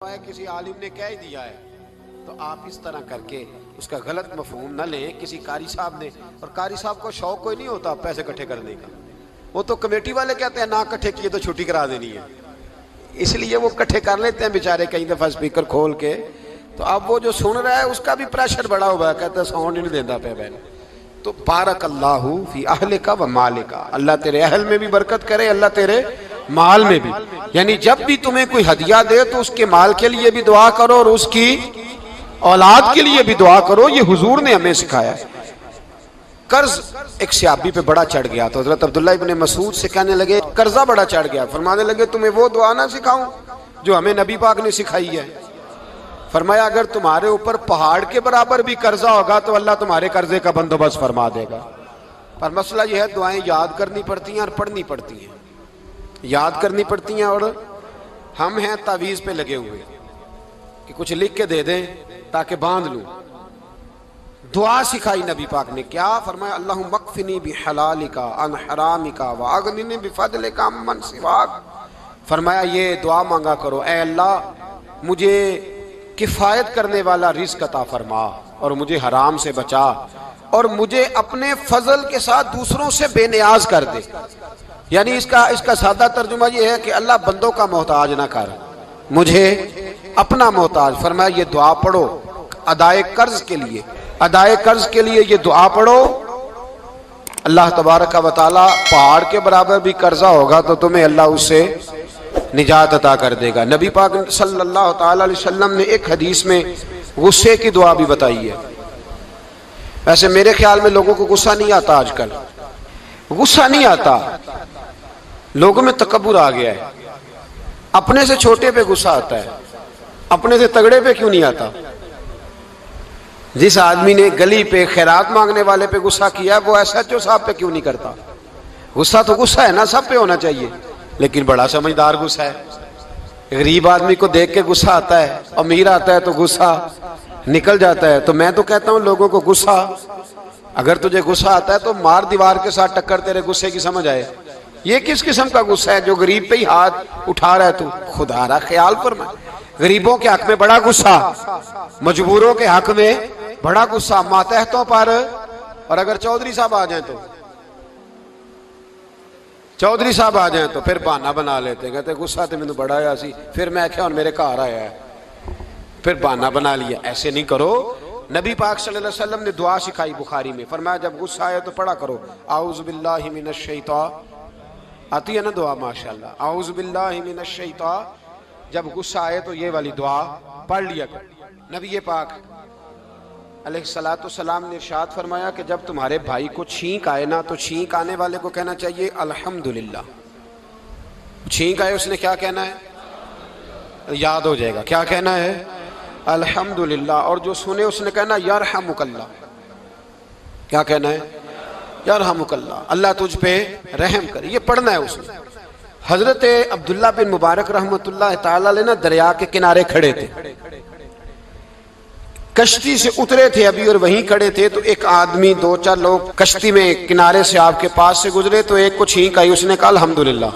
किसी आलिम ने कह दिया है तो आप इस तरह करके उसका गलत मफहूम न लें। किसी कारी साहब ने, और कारी साहब को शौक कोई नहीं होता पैसे इकट्ठे करने का, वो तो कमेटी वाले कहते हैं ना इकट्ठे किए तो छुट्टी करा देनी है, इसलिए वो इकट्ठे कर लेते हैं बेचारे कई दफा स्पीकर खोल के। तो अब वो जो सुन रहा है उसका भी प्रेशर बड़ा हुआ है, कहता है साउंड नहीं देता पे बैन। तो बारक अल्लाहु फी अहलिका व मालिका, अल्लाह तेरे अहल में भी बरकत करे, अल्लाह तेरे माल में भी। यानी जब भी तुम्हें कोई हदिया दे तो उसके माल के लिए भी दुआ करो और उसकी औलाद के लिए भी दुआ करो। ये हुजूर ने हमें सिखाया है। कर्ज एक सहाबी पे बड़ा चढ़ गया तो हजरत अब्दुल्लाह इब्ने मसूद से कहने लगे कर्जा बड़ा चढ़ गया। फरमाने लगे तुम्हें वो दुआ ना सिखाऊं जो हमें नबी पाक ने सिखाई है। फरमाया अगर तुम्हारे ऊपर पहाड़ के बराबर भी कर्जा होगा तो अल्लाह तुम्हारे कर्जे का बंदोबस्त फरमा देगा। पर मसला यह है दुआएं याद करनी पड़ती हैं और पढ़नी पड़ती हैं। याद करनी पड़ती हैं और हम हैं तावीज़ पे लगे हुए कि कुछ लिख के दे दें ताकि बांध लूं। दुआ सिखाई नबी पाक ने, क्या फरमाया? अल्लाहुम्मा मक्फिनी बिहलालिका अन हरामिका व अगनिनी बिफदलिका अम्मन सिवाक। फरमाया ये दुआ मांगा करो, ऐ अल्लाह मुझे किफायत करने वाला रिज़्क अता फरमा और मुझे हराम से बचा और मुझे अपने फजल के साथ दूसरों से बेनियाज कर दे। यानी इसका सादा तर्जुमा ये है कि अल्लाह बंदों का मोहताज ना कर, मुझे अपना मोहताज। फरमाया ये दुआ पढ़ो अदाए कर्ज के लिए, अदाए कर्ज के लिए ये दुआ पढ़ो। अल्लाह तबारक व तआला पहाड़ के बराबर भी कर्जा होगा तो तुम्हें अल्लाह उससे निजात अता कर देगा। नबी पाक सल्लल्लाहु तआला अलैहि वसल्लम ने एक हदीस में गुस्से की दुआ भी बताई है। वैसे मेरे ख्याल में लोगों को गुस्सा नहीं आता, आजकल गुस्सा नहीं आता, लोगों में तकब्बुर आ गया है। अपने से छोटे पे गुस्सा आता है, अपने से तगड़े पे क्यों नहीं आता? जिस आदमी ने गली पे खैरात मांगने वाले पे गुस्सा किया वो एसएचओ साहब पे क्यों नहीं करता? गुस्सा तो गुस्सा है ना, सब पे होना चाहिए, लेकिन बड़ा समझदार गुस्सा है। गरीब आदमी को देख के गुस्सा आता है, अमीर आता है तो गुस्सा निकल जाता है। तो मैं तो कहता हूं लोगों को गुस्सा, अगर तुझे गुस्सा आता है तो मार दीवार के साथ टक्कर तेरे गुस्से की समझ आए। ये किस किस्म का गुस्सा है जो गरीब पे ही हाथ उठा रहा है? तू खुदा रहा ख्याल फरमा। गरीबों के हक में बड़ा गुस्सा, मजबूरों के हक में बड़ा गुस्सा, मातहतों पर। और अगर चौधरी साहब आ जाए तो चौधरी साहब आ जाए तो फिर बहाना बना लेते हैं, कहते गुस्सा तो मैंने बड़ा आया सी, फिर मैं क्या मेरे घर आया है, फिर बहाना बना लिया। ऐसे नहीं करो। नबी पाक सल्लल्लाहु अलैहि वसल्लम ने दुआ सिखाई बुखारी में, फरमाया जब गुस्सा आए तो पढ़ा करो आऊज़ु बिल्लाहि मिनश शैतान, आती है ना दुआ माशाल्लाह, आऊज़ु बिल्लाहि मिनश शैतान। जब गुस्सा आए तो ये वाली दुआ पढ़ लिया करो। नबी पाक अलैहिस्सलातु वस्सलाम ने इरशाद फरमाया कि जब तुम्हारे भाई को छींक आए ना तो छींक आने वाले को कहना चाहिए अल्हम्दुलिल्लाह। छींक आए उसने क्या कहना है? याद हो जाएगा क्या कहना है? अल्हम्दुलिल्लाह। और जो सुने उसने कहना यरहमुकल्लाह। क्या कहना है? यरहमुकल्लाह, अल्लाह तुझ पे रहम करे। ये पढ़ना है उसने। हजरत अब्दुल्ला बिन मुबारक रहमतुल्लाह ताला अलैह ना दरिया के किनारे खड़े थे, कश्ती से उतरे थे अभी और वहीं खड़े थे। तो एक आदमी, दो चार लोग कश्ती में किनारे से आपके पास से गुजरे तो एक को छींक आई, उसने कहा अल्हम्दुलिल्लाह।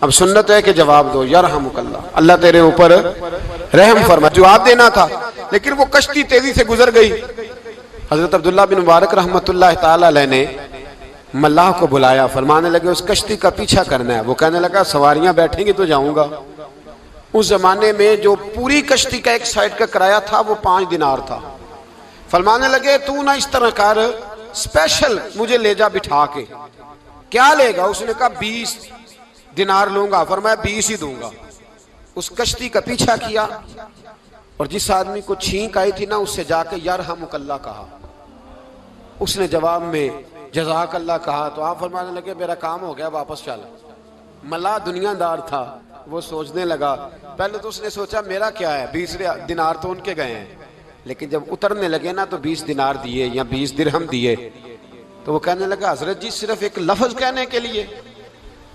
अब सुन्नत है कि जवाब दो यरहमुकल्लाह, अल्लाह तेरे ऊपर रहम फरमा। जवाब देना था लेकिन वो कश्ती तेजी से गुजर गई। हजरत अब्दुल्ला बिन मुबारक रहमतुल्लाह ताला अलैह ने मल्लाह को बुलाया, फरमाने लगे उस कश्ती का पीछा करना है। वो कहने लगा सवारियां बैठेंगी तो जाऊंगा। उस जमाने में जो पूरी कश्ती का एक साइड का किराया था वो 5 दिनार था। फरमाने लगे तू ना इस तरह कर, स्पेशल मुझे ले जा बिठा के। क्या लेगा? उसने कहा 20 दिनार लूंगा। फरमाया 20 ही दूंगा। उस कश्ती का पीछा किया और जिस आदमी को छींक आई थी ना उससे जाके यरहमुकल्लाह कहा। उसने जवाब में जज़ाकल्लाह कहा तो आप फरमाने लगे मेरा काम हो गया, वापस चल। मल्लाह दुनियादार था, वो सोचने लगा। पहले तो उसने सोचा मेरा क्या है, 20 दिनार तो उनके गए हैं, लेकिन जब उतरने लगे ना तो 20 दिनार दिए या 20 दिरहम दिए। तो वो कहने लगा हजरत जी सिर्फ एक लफ्ज कहने के लिए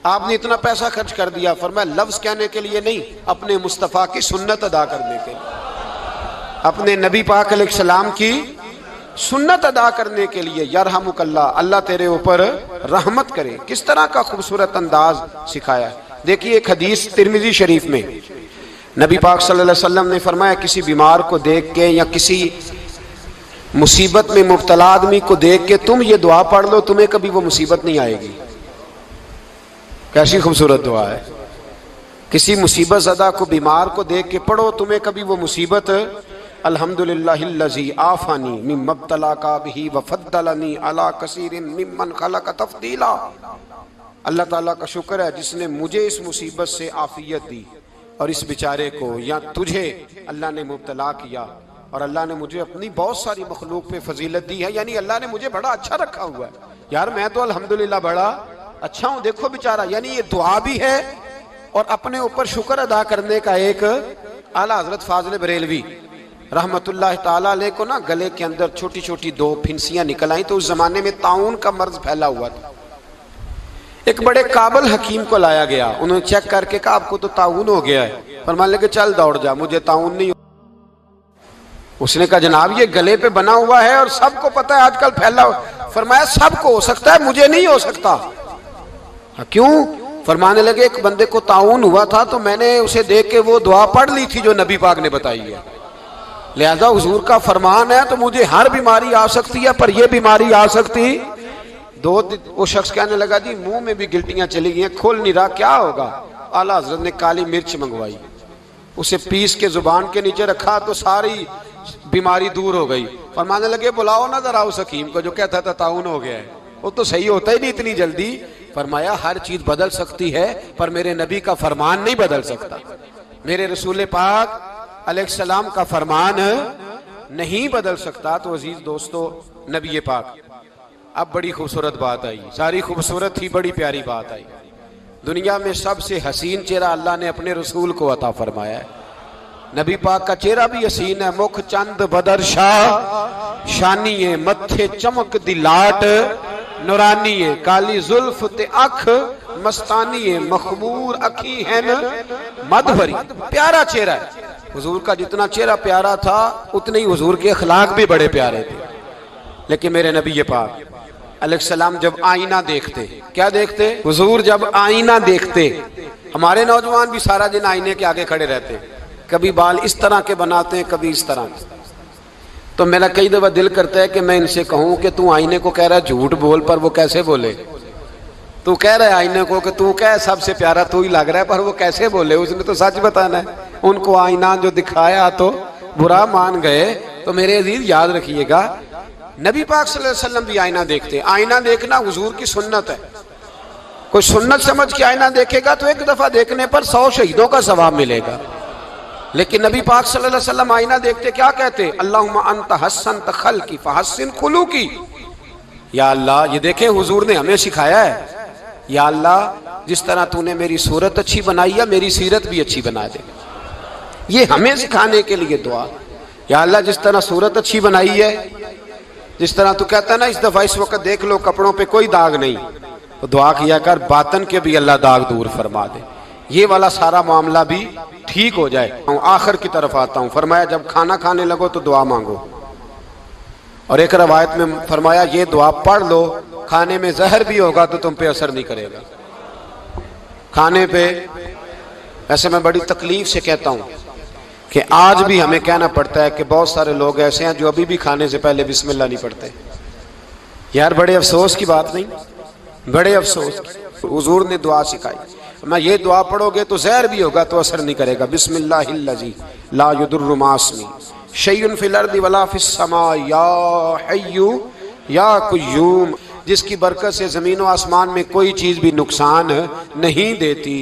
आपने इतना पैसा खर्च कर दिया? फरमाया लफ्ज कहने के लिए नहीं, अपने मुस्तफ़ा की सुन्नत अदा करने के लिए, अपने नबी पाक अलैहिस्सलाम की सुन्नत अदा करने के लिए। यरहमुकल्लाह, अल्लाह तेरे ऊपर रहमत करे। किस तरह का खूबसूरत अंदाज सिखाया है। देखिए एक हदीस तिरमिजी शरीफ में नबी पाक सल्लल्लाहु अलैहि वसल्लम ने फरमाया, किसी बीमार को देख के या किसी मुसीबत में मुब्तला आदमी को देख के तुम ये दुआ पढ़ लो, तुम्हें कभी वो मुसीबत नहीं आएगी। कैसी खूबसूरत दुआ है। किसी मुसीबत ज़दा को, बीमार को देख के पढ़ो, तुम्हें कभी वो मुसीबत, अल्हम्दुलिल्लाहिल्लज़ी आफ़ानी मिम्मब्तला का बिही व फ़द्दलनी अला कसीरिन मिम्मन खलक़ तफ़दीला। अल्लाह ताला का शुक्र है जिसने मुझे इस मुसीबत से आफियत दी और इस बेचारे को या तुझे अल्लाह ने मुब्तला किया और अल्लाह ने मुझे अपनी बहुत सारी मखलूक पे फजीलत दी है। यानी अल्लाह ने मुझे बड़ा अच्छा रखा हुआ है। यार मैं तो अल्हम्दुलिल्लाह बड़ा अच्छा हूँ, देखो बेचारा। यानी ये दुआ भी है और अपने ऊपर शुक्र अदा करने का एक। आला हजरत फाजिल बरेलवी रहमतुल्लाह ताला अलैह को ना गले के अंदर छोटी छोटी 2 फिंसियां निकल आई। तो उस जमाने में ताउन का मर्ज फैला हुआ था। एक बड़े काबिल हकीम को लाया गया, उन्होंने चेक करके कहा आपको तो ताउन हो गया है। फरमाने लगे चल दौड़ जा, मुझे ताउन नहीं। उसने कहा जनाब ये गले पे बना हुआ है और सबको पता है आजकल फैला। फरमाया सबको हो सकता है, मुझे नहीं हो सकता। क्यों? फरमाने लगे एक बंदे को ताउन हुआ था तो मैंने उसे देख के वो दुआ पढ़ ली थी जो नबी पाक ने बताई है। लिहाजा हुजूर का फरमान है तो मुझे हर बीमारी आ सकती है, पर यह बीमारी आ सकती। वो शख्स कहने लगा जी मुंह में भी गिल्टियां चली गई, खोल नहीं रहा, क्या होगा? आला हजरत ने काली मिर्च मंगवाई, उसे पीस के जुबान के नीचे रखा तो सारी बीमारी दूर हो गई। फरमाने लगे बुलाओ ना जरा उस हकीम को जो कहता था ताउन हो गया है। वो तो सही होता ही नहीं इतनी जल्दी। फरमाया हर चीज बदल सकती है पर मेरे नबी का फरमान नहीं बदल सकता। मेरे रसूल पाक अलैहिस्सलाम का फरमान नहीं बदल सकता। तो अजीज दोस्तों, नबी पाक, अब बड़ी खूबसूरत बात आई, सारी खूबसूरत ही बड़ी प्यारी बात आई। दुनिया में सबसे हसीन चेहरा अल्लाह ने अपने रसूल को अता फरमाया है। नबी पाक का चेहरा भी हसीन है। मुख चंद बदर शाह शानी है, मत्थे चमक दी लाट नूरानी है, काली जुल्फ ते अख मस्तानी है, मखमूर अखी है न मधवरी। प्यारा चेहरा है। हुजूर का जितना चेहरा प्यारा था उतने ही हुजूर के अखलाक भी बड़े प्यारे थे। लेकिन मेरे नबी पाक अलैहिस्सलाम जब आईना देखते, क्या देखते? हुजूर जब आईना देखते, हमारे नौजवान भी सारा दिन आईने के आगे खड़े रहते, कभी बाल इस तरह के बनाते हैं कभी इस तरह के। तो मेरा कई दफा दिल करता है कि मैं इनसे कहूं कि तू आईने को कह रहा है झूठ बोल, पर वो कैसे बोले? तू कह रहा है आईने को कि तू क्या सबसे प्यारा तू ही लग रहा है, पर वो कैसे बोले? उसने तो सच बताना है। उनको आईना जो दिखाया तो बुरा मान गए। तो मेरे अजीज याद रखिएगा, नबी पाक सल्लल्लाहु अलैहि वसल्लम भी आईना देखते। आईना देखना हुजूर की सुन्नत है। कोई सुन्नत समझ के आईना देखेगा तो एक दफा देखने पर 100 शहीदों का सवाब मिलेगा। लेकिन नबी पाक सल्लल्लाहु अलैहि वसल्लम आईना देखते क्या कहते? अल्लाहुम्मा अंत हस्सनत खल्की फहस्सिन खुलूकी। या अल्लाह, ये देखें हुजूर ने हमें सिखाया है। या अल्लाह, जिस तरह तूने मेरी सूरत अच्छी बनाई है मेरी सीरत भी अच्छी बना दे। ये हमें सिखाने के लिए दुआ। या अल्लाह, जिस तरह सूरत अच्छी बनाई है, जिस तरह तू कहता है ना इस दफा इस वक्त देख लो कपड़ों पे कोई दाग नहीं, तो दुआ किया कर बातन के भी अल्लाह दाग दूर फरमा दे, ये वाला सारा मामला भी ठीक हो जाए। आखिर की तरफ आता हूं। फरमाया जब खाना खाने लगो तो दुआ मांगो। और एक रवायत में फरमाया ये दुआ पढ़ लो, खाने में जहर भी होगा तो तुम पे असर नहीं करेगा। खाने पे ऐसे मैं बड़ी तकलीफ से कहता हूं कि आज भी हमें कहना पड़ता है कि बहुत सारे लोग ऐसे हैं जो अभी भी खाने से पहले बिस्मिल्लाह नहीं पढ़ते। यार बड़े अफसोस की बात नहीं, बड़े अफसोस की। हुजूर ने दुआ सिखाई, मैं ये दुआ पढ़ोगे तो जहर भी होगा तो असर नहीं करेगा। बिस्मिल्लाहिल्लज़ी ला युदुर्रु मास्मी शैउन फिल अर्दि वला फिस समा या हय्यु या कुय्यूम, जिसकी बरकत से ज़मीन व आसमान में कोई चीज़ भी नुकसान नहीं देती।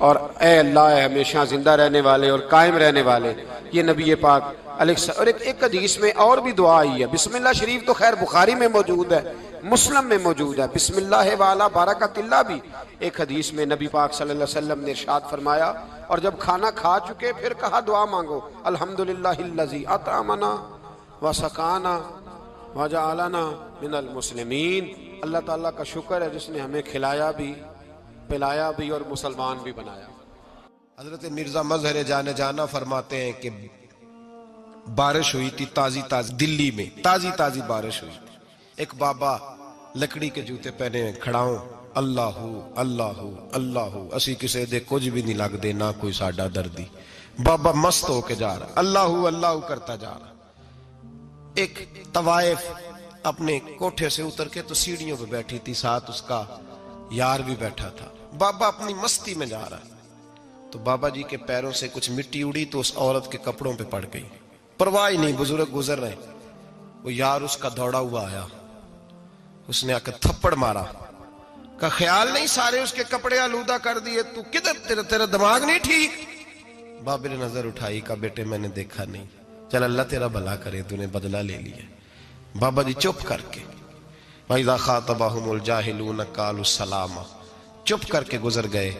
और ए अल्लाह हमेशा जिंदा रहने वाले और कायम रहने वाले, ये नबी पाक और एक हदीस में और भी दुआ आई है। बिस्मिल्लाह शरीफ तो खैर बुखारी में मौजूद है, मुस्लिम में मौजूद है। बिस्मिल्लाह वाला बरकतिल्लाह भी एक हदीस में नबी पाक सल्लल्लाहु अलैहि वसल्लम ने इरशाद फरमाया। और जब खाना खा चुके फिर कहा दुआ मांगो, अल्हम्दुलिल्लाहिल्लज़ी अतअमना व सकाना व जअलना मिनल मुस्लिमीन। अल्लाह ताला का शुक्र है जिसने हमें खिलाया भी, पिलाया भी और मुसलमान भी बनाया। हजरत मिर्जा मजहर जाने जाना फरमाते हैं कि बारिश हुई थी ताजी ताजी, दिल्ली में ताजी ताजी बारिश हुई थी। एक बाबा लकड़ी के जूते पहने खड़ा हो, अल्लाहू अल्लाहू अल्लाहू, असी किसी दे कुछ भी नहीं लगते ना कोई साडा दर्दी। बाबा मस्त होके जा रहा, अल्लाहू अल्लाहू करता जा रहा। एक तवाइफ अपने कोठे से उतर के तो सीढ़ियों पे बैठी थी, साथ उसका यार भी बैठा था। बाबा अपनी मस्ती में जा रहा, तो बाबा जी के पैरों से कुछ मिट्टी उड़ी तो उस औरत के कपड़ों पे पड़ गई। परवाह ही नहीं, बुजुर्ग गुजर रहे। वो यार उसका दौड़ा हुआ आया, उसने आकर थप्पड़ मारा। का ख्याल नहीं सारे उसके कपड़े आलूदा कर दिए, तू किधर, तेरा दिमाग नहीं ठीक। बाबे ने नजर उठाई, का बेटे मैंने देखा नहीं, चल अल्लाह तेरा भला करे, तूने बदला ले लिया। बाबा जी चुप करके, वइज़ा ख़ातबहुमुल जाहिलून क़ालू सलामा, चुप करके गुजर गए।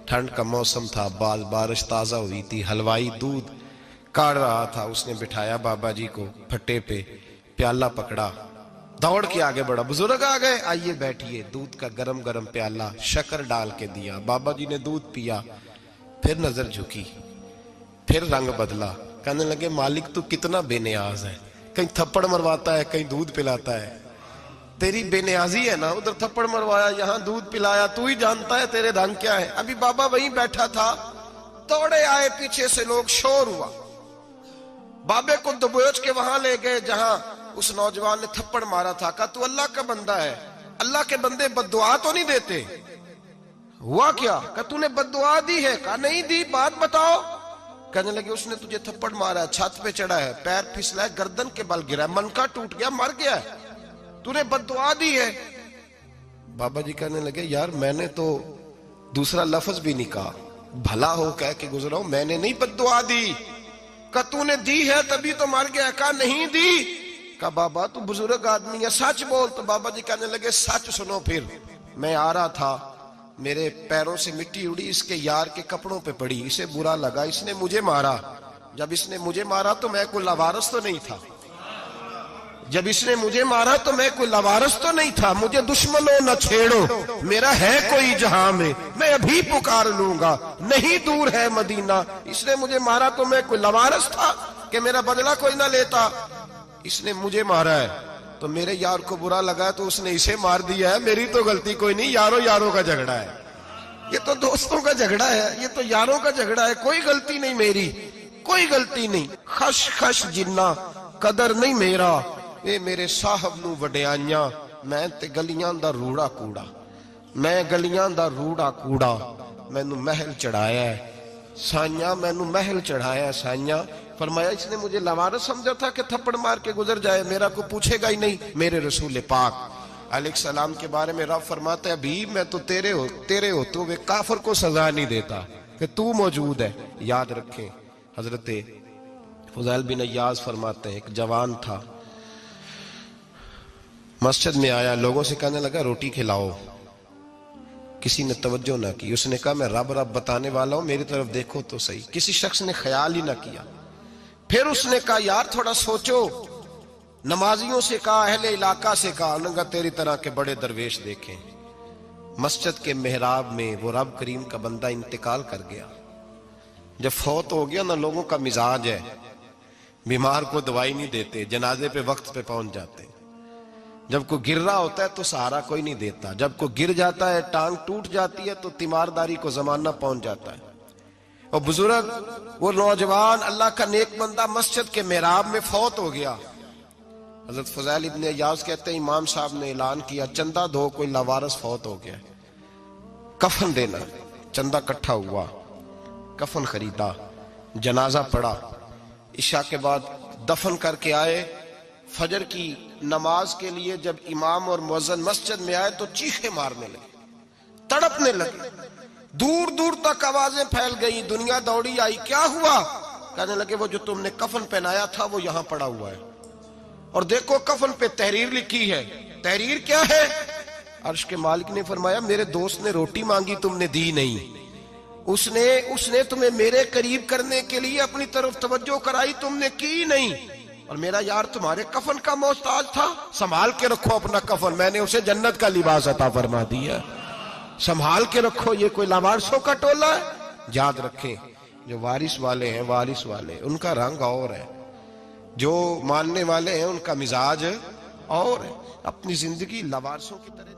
ठंड का मौसम था, बारिश ताजा हुई थी, हलवाई दूध काढ़ रहा था। उसने बिठाया बाबा जी को फट्टे पे, प्याला पकड़ा, दौड़ के आगे बढ़ा। बुजुर्ग आ गए, आइए बैठिए। दूध का गरम गरम प्याला शक्कर डाल के दिया। बाबा जी ने दूध पिया, फिर नजर झुकी, फिर रंग बदला। कहने लगे मालिक तू कितना बेनियाज है, कहीं थप्पड़ मरवाता है, कहीं दूध पिलाता है। तेरी बेनियाजी है ना, उधर थप्पड़ मरवाया, यहाँ दूध पिलाया, तू ही जानता है तेरे ढंग क्या है। अभी बाबा वहीं बैठा था, दौड़े आए पीछे से लोग, शोर हुआ। बाबे को दबोच के वहां ले गए जहां उस नौजवान ने थप्पड़ मारा था। कहा तू अल्लाह का बंदा है, अल्लाह के बंदे बद्दुआ तो नहीं देते। हुआ क्या? कहा तूने बद्दुआ दी है? कहा नहीं दी, बात बताओ। कहने लगे उसने तुझे थप्पड़ मारा है, छत पे चढ़ा है, पैर फिसला है, गर्दन के बल गिरा, मनका टूट गया, मर गया, तूने बद्दुआ दी है। बाबा जी कहने लगे यार मैंने तो दूसरा लफ्ज भी नहीं कहा, भला हो कह के गुजरा हूं, मैंने नहीं बद्दुआ दी। कहा तूने दी है तभी तो मर गया। कहा नहीं दी। कहा बाबा तू बुजुर्ग आदमी है, सच बोल। तो बाबा जी कहने लगे सच सुनो। फिर मैं आ रहा था, मेरे पैरों से मिट्टी उड़ी, इसके यार के कपड़ों पे पड़ी, इसे बुरा लगा, इसने मुझे मारा। जब इसने मुझे मारा तो मैं कोई लवारस तो नहीं था, जब इसने मुझे मारा तो मैं कोई लवारस तो नहीं था। मुझे दुश्मनों न छेड़ो, मेरा है कोई जहां में, मैं अभी पुकार लूंगा, नहीं दूर है मदीना। इसने मुझे मारा तो मैं कोई लवारस था कि मेरा बदला कोई ना लेता। इसने मुझे मारा है तो मेरे यार को बुरा लगा तो उसने इसे मार दिया है, मेरी तो गलती कोई नहीं, यारों यारों का झगड़ा है। ये तो दोस्तों का झगड़ा है, ये तो यारों का झगड़ा है, कोई गलती नहीं मेरी, कोई गलती नहीं। खश खश जिन्ना कदर नहीं मेरा, ये मेरे साहब नू वडियाइयां, मैं ते गलियां दा रूड़ा कूड़ा, मैं गलियां दा रूड़ा कूड़ा, मैनू महल चढ़ाया है साइया, मैनू महल चढ़ाया साइया। फरमाया इसने मुझे लवारस समझा था कि थप्पड़ मार के गुजर जाए, मेरा को पूछेगा ही नहीं। मेरे रसूल पाक अलैहिस्सलाम के बारे में रब फरमाता है अभी मैं तो तेरे होते हुए काफिर को सजा नहीं देता कि तू मौजूद है। याद रखें, हजरत फुज़ैल बिन अय्याज फरमाते हैं एक जवान था, मस्जिद में आया, लोगों से कहने लगा रोटी खिलाओ, किसी ने तवज्जो ना की। उसने कहा मैं रब रब बताने वाला हूं, मेरी तरफ देखो तो सही। किसी शख्स ने ख्याल ही ना किया। फिर उसने कहा यार थोड़ा सोचो। नमाजियों से कहा, अहले इलाका से कहा, उन्होंने कहा तेरी तरह के बड़े दरवेश देखे। मस्जिद के मेहराब में वो रब करीम का बंदा इंतकाल कर गया। जब फौत हो गया ना, लोगों का मिजाज है, बीमार को दवाई नहीं देते, जनाजे पे वक्त पे पहुंच जाते। जब कोई गिर रहा होता है तो सहारा कोई नहीं देता, जब कोई गिर जाता है, टांग टूट जाती है तो तीमारदारी को जमाना पहुंच जाता है। और बुजुर्ग वो नौजवान अल्लाह का नेक बंदा मस्जिद के मेहराब में फौत हो गया। हजरत फज़ैल इब्न अय्याज कहते हैं इमाम साहब ने ऐलान किया चंदा दो, कोई लावारिस फौत हो गया, कफन देना। चंदा इकट्ठा हुआ, कफन खरीदा, जनाजा पड़ा, इशा के बाद दफन करके आए। फजर की नमाज के लिए जब इमाम और मुअज्जिन मस्जिद में आए तो चीखे मारने लगे, तड़पने लगे, दूर दूर तक आवाजें फैल गई। दुनिया दौड़ी आई, क्या हुआ? कहने लगे वो जो तुमने कफन पहनाया था वो यहां पड़ा हुआ है, और देखो कफन पे तहरीर लिखी है। तहरीर क्या है? अर्श के मालिक ने फरमाया मेरे दोस्त ने रोटी मांगी, तुमने दी नहीं, उसने तुम्हें मेरे करीब करने के लिए अपनी तरफ तवज्जो कराई, तुमने की नहीं, और मेरा यार तुम्हारे कफन का मोहताज था, संभाल के रखो अपना कफन, मैंने उसे जन्नत का लिबास अता फरमा दिया, संभाल के रखो। ये कोई लावारिसों का टोला है? याद रखें जो वारिस वाले हैं, वारिस वाले उनका रंग और है, जो मानने वाले हैं उनका मिजाज और है। अपनी जिंदगी लावारिसों की तरह